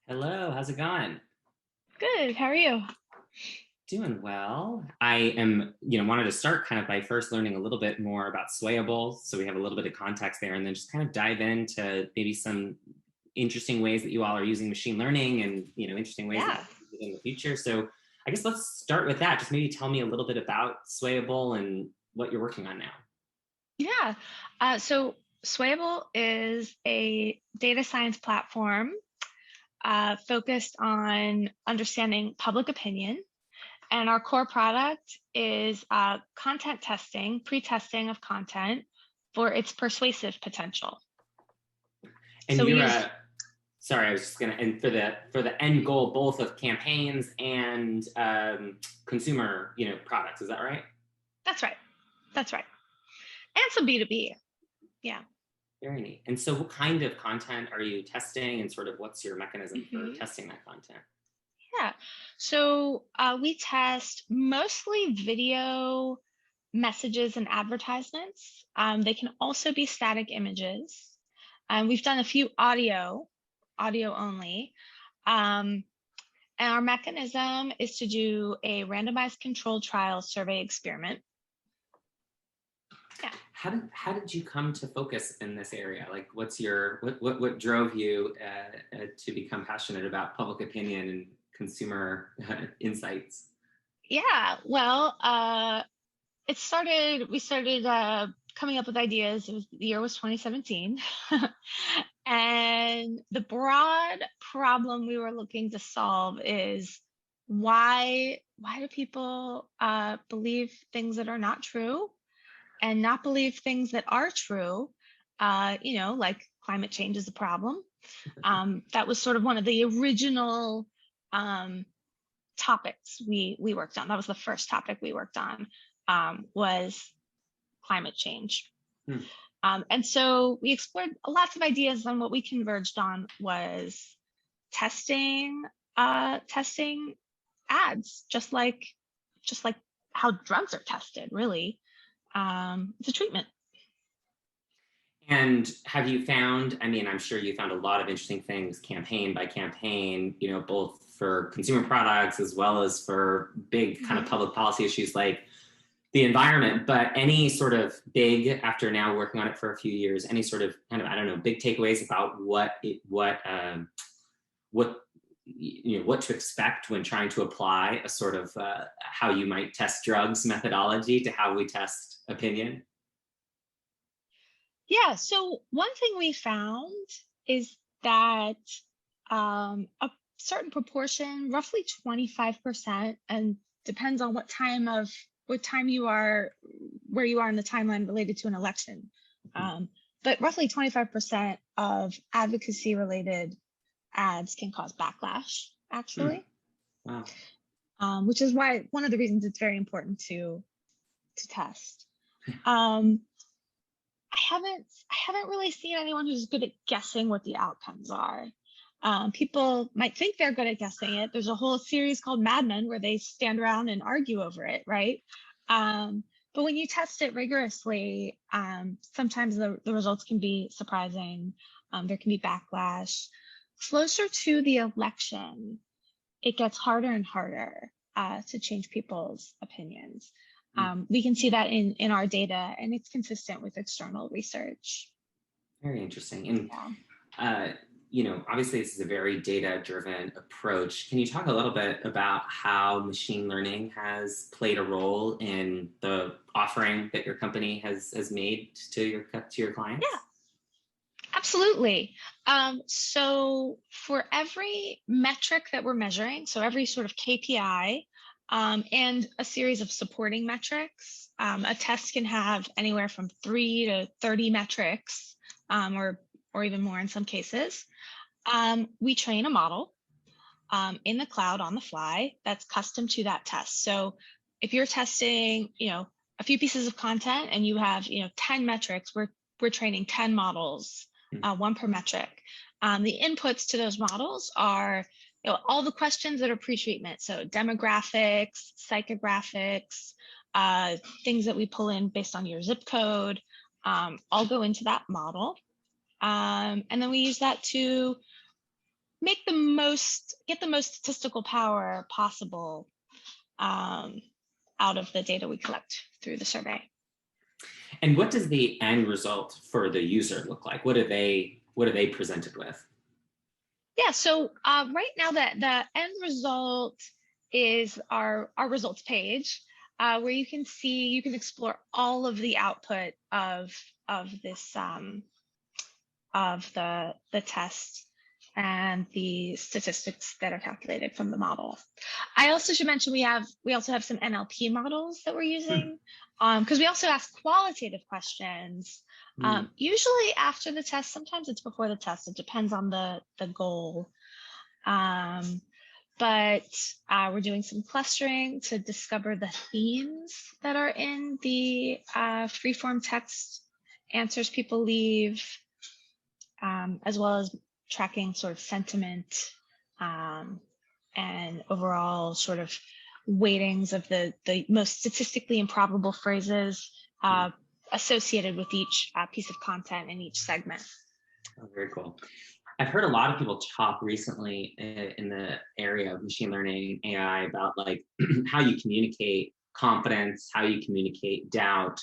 Hello, how's it going? Good. How are you? Doing well. I am, wanted to start kind of by first learning a little bit more about Swayable, so we have a little bit of context there, and then just kind of dive into maybe some interesting ways that you all are using machine learning and, interesting ways that Yeah. you use it in the future. So I guess let's start with that. Just maybe tell me a little bit about Swayable and what you're working on now. Yeah. So Swayable is a data science platform focused on understanding public opinion. And our core product is content testing, pre-testing of content for its persuasive potential. And So we you're use, a sorry, I was just gonna, and for the end goal, both of campaigns and consumer, products. Is that right? that's right. That's right. And some B2B. Yeah. Very neat. And so, what kind of content are you testing, and sort of what's your mechanism for Mhm. testing that content? Yeah. So we test mostly video messages and advertisements. They can also be static images. We've done a few audio only. Um, and our mechanism is to do a randomized controlled trial survey experiment. Yeah. How did you come to focus in this area? Like, what drove you to become passionate about public opinion and consumer insights? Yeah. Well, we started coming up with ideas. The year was 2017. And the broad problem we were looking to solve is why do people believe things that are not true and not believe things that are true? Like climate change is a problem. That was sort of one of the original um, topics we worked on. That was the first topic we worked on, was climate change. Hmm. And so we explored lots of ideas, and what we converged on was testing ads, just like how drugs are tested, really. It's a treatment. And have you found, I mean, I'm sure you found a lot of interesting things campaign by campaign, both for consumer products as well as for big kind of Mhm. public policy issues like the environment. But any sort of big, after now working on it for a few years, any sort of kind of, I don't know, big takeaways about what to expect when trying to apply a sort of how you might test drugs methodology to how we test opinion? Yeah, so one thing we found is that a certain proportion, roughly 25%, and depends on what time you are, where you are in the timeline related to an election. But roughly 25% of advocacy related ads can cause backlash, Hmm. actually, Wow. which is why one of the reasons it's very important to test. Um, I haven't really seen anyone who's good at guessing what the outcomes are. People might think they're good at guessing it. There's a whole series called Mad Men where they stand around and argue over it, right? But when you test it rigorously, sometimes the results can be surprising. There can be backlash. Closer to the election, it gets harder and harder to change people's opinions. We can see that in our data, and it's consistent with external research. Very interesting. And, Yeah. uh, obviously, this is a very data driven approach. Can you talk a little bit about how machine learning has played a role in the offering that your company has made to your Yeah, clients? absolutely. So for every metric that we're measuring, so every sort of KPI, and a series of supporting metrics, a test can have anywhere from 3 to 30 metrics, or even more in some cases. We train a model in the cloud on the fly that's custom to that test. So if you're testing, a few pieces of content and you have, 10 metrics, we're training 10 models, one per metric. The inputs to those models are, all the questions that are pre-treatment. So demographics, psychographics, things that we pull in based on your zip code, all go into that model. And then we use that to get the most statistical power possible out of the data we collect through the survey. And what does the end result for the user look like? What are they presented with? Yeah, so right now the end result is our results page, where you can explore all of the output of this of the test and the statistics that are calculated from the model. I also should mention we also have some NLP models that we're using, because we also ask qualitative questions. Usually after the test, sometimes it's before the test. It depends on the goal. But we're doing some clustering to discover the themes that are in the free-form text answers people leave, as well as tracking sort of sentiment and overall sort of weightings of the most statistically improbable phrases associated with each piece of content in each segment. Oh, very cool. I've heard a lot of people talk recently in the area of machine learning, AI, about like how you communicate confidence, how you communicate doubt.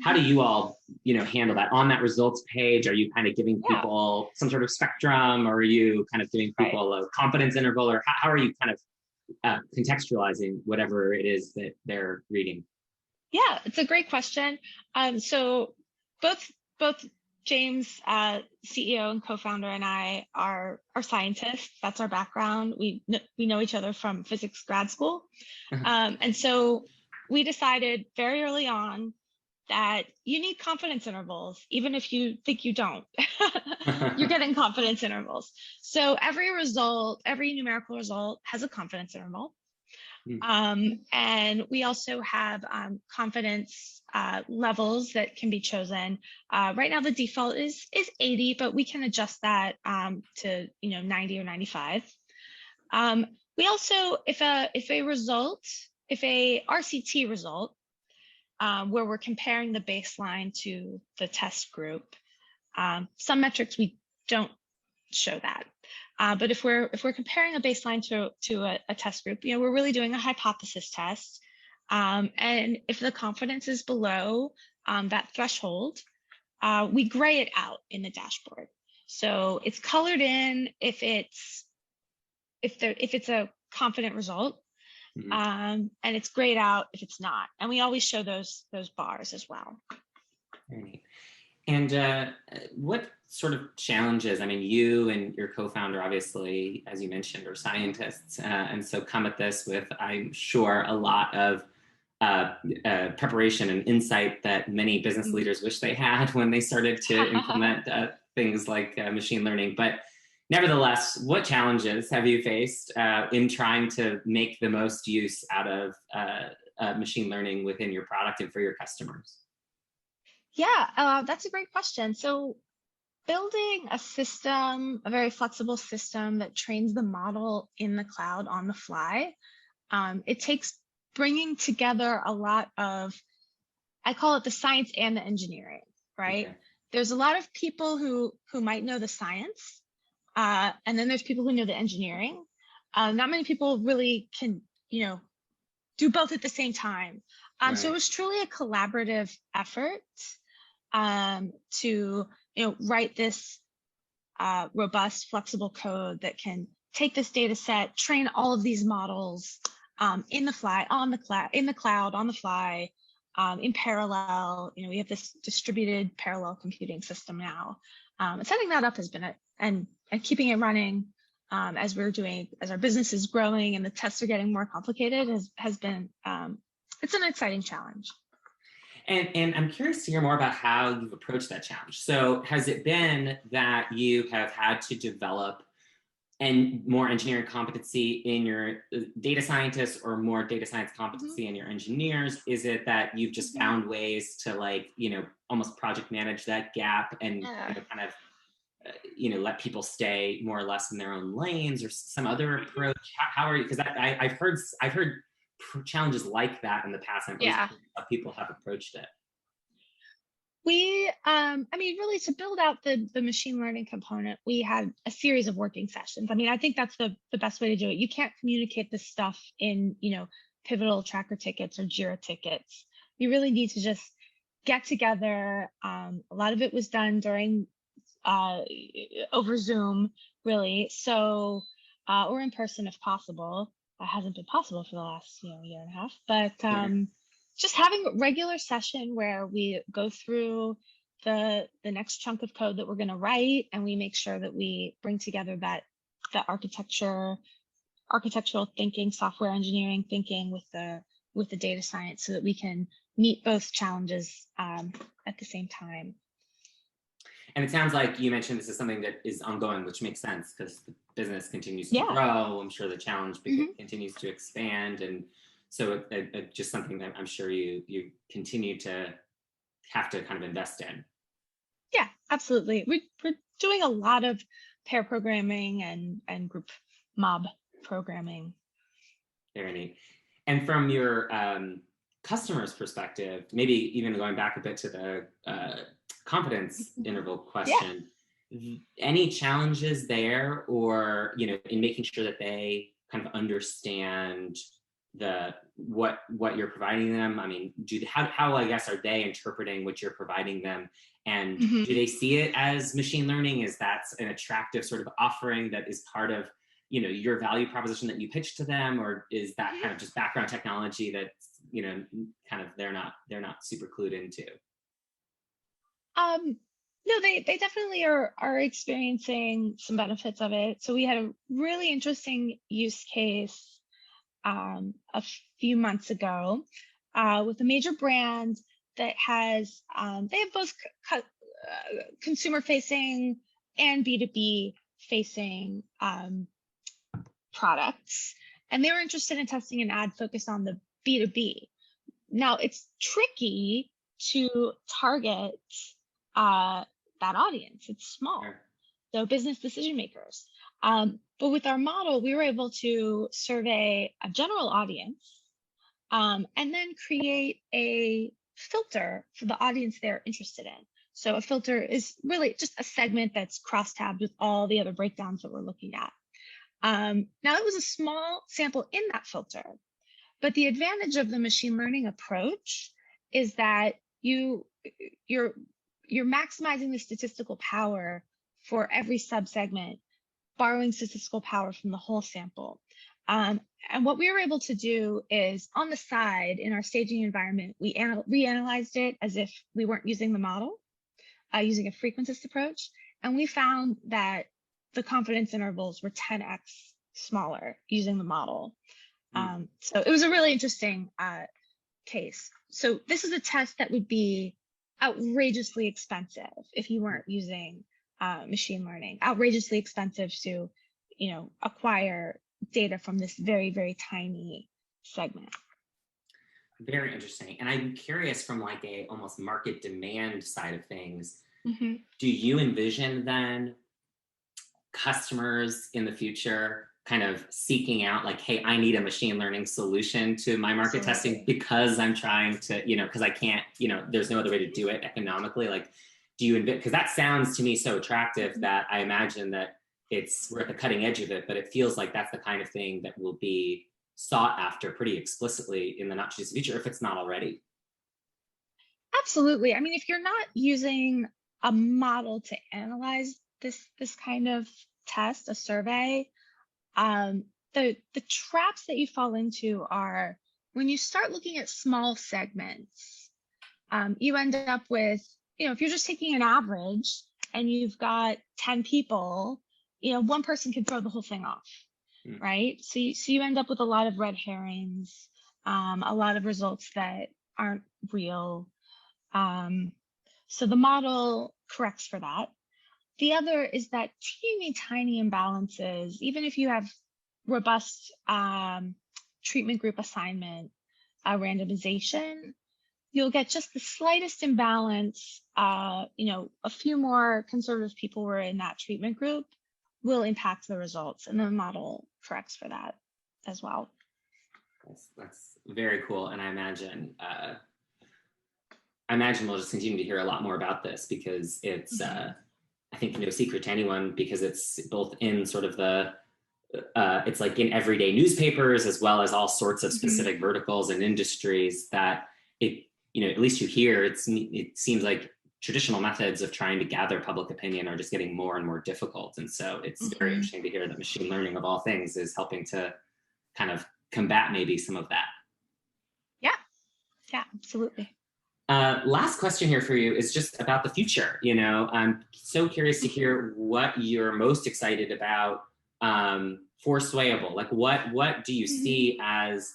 How do you all, handle that on that results page? Are you kind of giving people some sort of spectrum, or are you kind of giving people a confidence interval, or how are you kind of contextualizing whatever it is that they're reading? Yeah, it's a great question. So both James, CEO and co-founder, and I are scientists. That's our background. We know each other from physics grad school. And so we decided very early on that you need confidence intervals, even if you think you don't. You're getting confidence intervals. So every numerical result has a confidence interval. And we also have confidence levels that can be chosen. Right now, the default is 80, but we can adjust that to 90 or 95. We also, if a RCT result, where we're comparing the baseline to the test group, some metrics we don't show that. But if we're comparing a baseline to a test group, we're really doing a hypothesis test. And if the confidence is below that threshold, we gray it out in the dashboard. So it's colored in if it's a confident result, and it's grayed out if it's not. And we always show those bars as well. Right. And what sort of challenges, I mean, you and your co-founder, obviously, as you mentioned, are scientists, and so come at this with, I'm sure, a lot of preparation and insight that many business leaders wish they had when they started to implement things like machine learning. But nevertheless, what challenges have you faced in trying to make the most use out of machine learning within your product and for your customers? Yeah, that's a great question. So building a system, a very flexible system that trains the model in the cloud on the fly, it takes bringing together a lot of, I call it the science and the engineering, right? Okay. There's a lot of people who might know the science, and then there's people who know the engineering. Not many people really can, do both at the same time. Right. So it was truly a collaborative effort to write this robust, flexible code that can take this data set, train all of these models in the fly, on the cloud, in the cloud, on the fly, in parallel. We have this distributed parallel computing system now. And setting that up has been and keeping it running as our business is growing and the tests are getting more complicated has been it's an exciting challenge. And I'm curious to hear more about how you've approached that challenge. So has it been that you have had to develop more engineering competency in your data scientists, or more data science competency in your engineers? Is it that you've just found ways to almost project manage that gap and kind of let people stay more or less in their own lanes, or some other approach? How are you? Because I've heard challenges like that in the past. I'm how people have approached it. Really to build out the machine learning component, we had a series of working sessions. I mean, I think that's the best way to do it. You can't communicate this stuff in, Pivotal tracker tickets or Jira tickets. You really need to just get together. A lot of it was done during over Zoom, really. So, or in person if possible. That hasn't been possible for the last, year and a half. But just having a regular session where we go through the next chunk of code that we're going to write, and we make sure that we bring together the architectural thinking, software engineering thinking with the data science, so that we can meet both challenges at the same time. And it sounds like you mentioned this is something that is ongoing, which makes sense because the business continues to grow. I'm sure the challenge continues to expand. And so it just something that I'm sure you continue to have to kind of invest in. Yeah, absolutely. We're doing a lot of pair programming and group mob programming. Very neat. And from your customer's perspective, maybe even going back a bit to the confidence interval question, any challenges there, or in making sure that they kind of understand what you're providing them? I mean, how I guess are they interpreting what you're providing them, and do they see it as machine learning? Is that an attractive sort of offering that is part of your value proposition that you pitch to them, or is that kind of just background technology that kind of they're not super clued into? No, they definitely are experiencing some benefits of it. So we had a really interesting use case a few months ago with a major brand that has they have both consumer facing and B2B facing products, and they were interested in testing an ad focused on the B2B. Now it's tricky to target that audience. It's small, so business decision makers. But with our model, we were able to survey a general audience and then create a filter for the audience they're interested in. So a filter is really just a segment that's cross-tabbed with all the other breakdowns that we're looking at. Now, it was a small sample in that filter, but the advantage of the machine learning approach is that you're maximizing the statistical power for every subsegment, borrowing statistical power from the whole sample. And what we were able to do is, on the side in our staging environment, we reanalyzed it as if we weren't using the model, using a frequentist approach. And we found that the confidence intervals were 10x smaller using the model. So it was a really interesting case. So this is a test that would be outrageously expensive if you weren't using machine learning, outrageously expensive to, acquire data from this very, very tiny segment. Very interesting. And I'm curious, from like a almost market demand side of things, do you envision then customers in the future kind of seeking out like, hey, I need a machine learning solution to my market testing because I'm trying to, because I can't, there's no other way to do it economically? Like, do you, because that sounds to me so attractive that I imagine that we're at the cutting edge of it, but it feels like that's the kind of thing that will be sought after pretty explicitly in the not too distant future, if it's not already. Absolutely. I mean, if you're not using a model to analyze this kind of test, a survey, the traps that you fall into are when you start looking at small segments, you end up with, if you're just taking an average and you've got 10 people, one person can throw the whole thing off, right? So you end up with a lot of red herrings, a lot of results that aren't real. So the model corrects for that. The other is that teeny tiny imbalances, even if you have robust treatment group assignment, randomization, you'll get just the slightest imbalance. A few more conservative people were in that treatment group will impact the results, and the model corrects for that as well. That's very cool. And I imagine I imagine we'll just continue to hear a lot more about this because it's, I think, no secret to anyone, because it's both in sort of the, it's like in everyday newspapers as well as all sorts of specific verticals and industries that it, at least you hear, it seems like traditional methods of trying to gather public opinion are just getting more and more difficult. And so it's very interesting to hear that machine learning, of all things, is helping to kind of combat maybe some of that. Yeah, absolutely. Last question here for you is just about the future. I'm so curious to hear what you're most excited about for Swayable. Like, what do you see as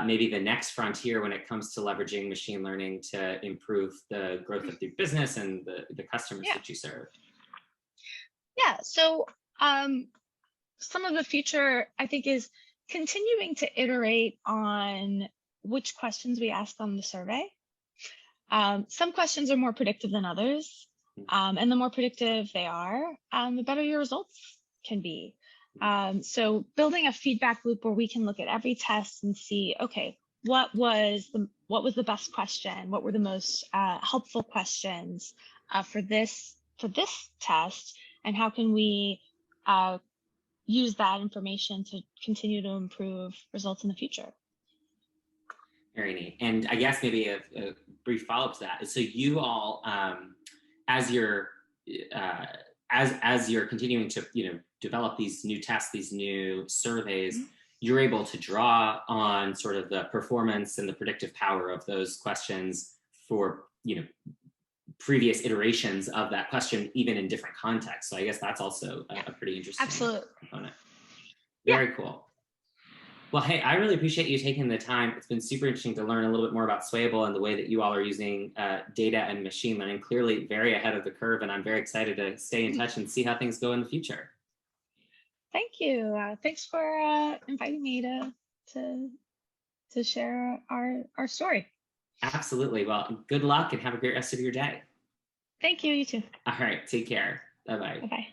maybe the next frontier when it comes to leveraging machine learning to improve the growth of your business and the customers that you serve? Yeah. So some of the future, I think, is continuing to iterate on which questions we ask on the survey. Some questions are more predictive than others. And the more predictive they are, the better your results can be. So building a feedback loop where we can look at every test and see, okay, what was the best question? What were the most helpful questions for this test? And how can we use that information to continue to improve results in the future? Very neat. And I guess maybe a brief follow-up to that. So you all, as you're continuing to develop these new tests, these new surveys, you're able to draw on sort of the performance and the predictive power of those questions for previous iterations of that question, even in different contexts. So I guess that's also a pretty interesting component. Very cool. Well, hey, I really appreciate you taking the time. It's been super interesting to learn a little bit more about Swayable and the way that you all are using data and machine learning. Clearly very ahead of the curve, and I'm very excited to stay in touch and see how things go in the future. Thank you. Thanks for inviting me to share our story. Absolutely. Well, good luck and have a great rest of your day. Thank you. You too. All right. Take care. Bye-bye. Bye-bye.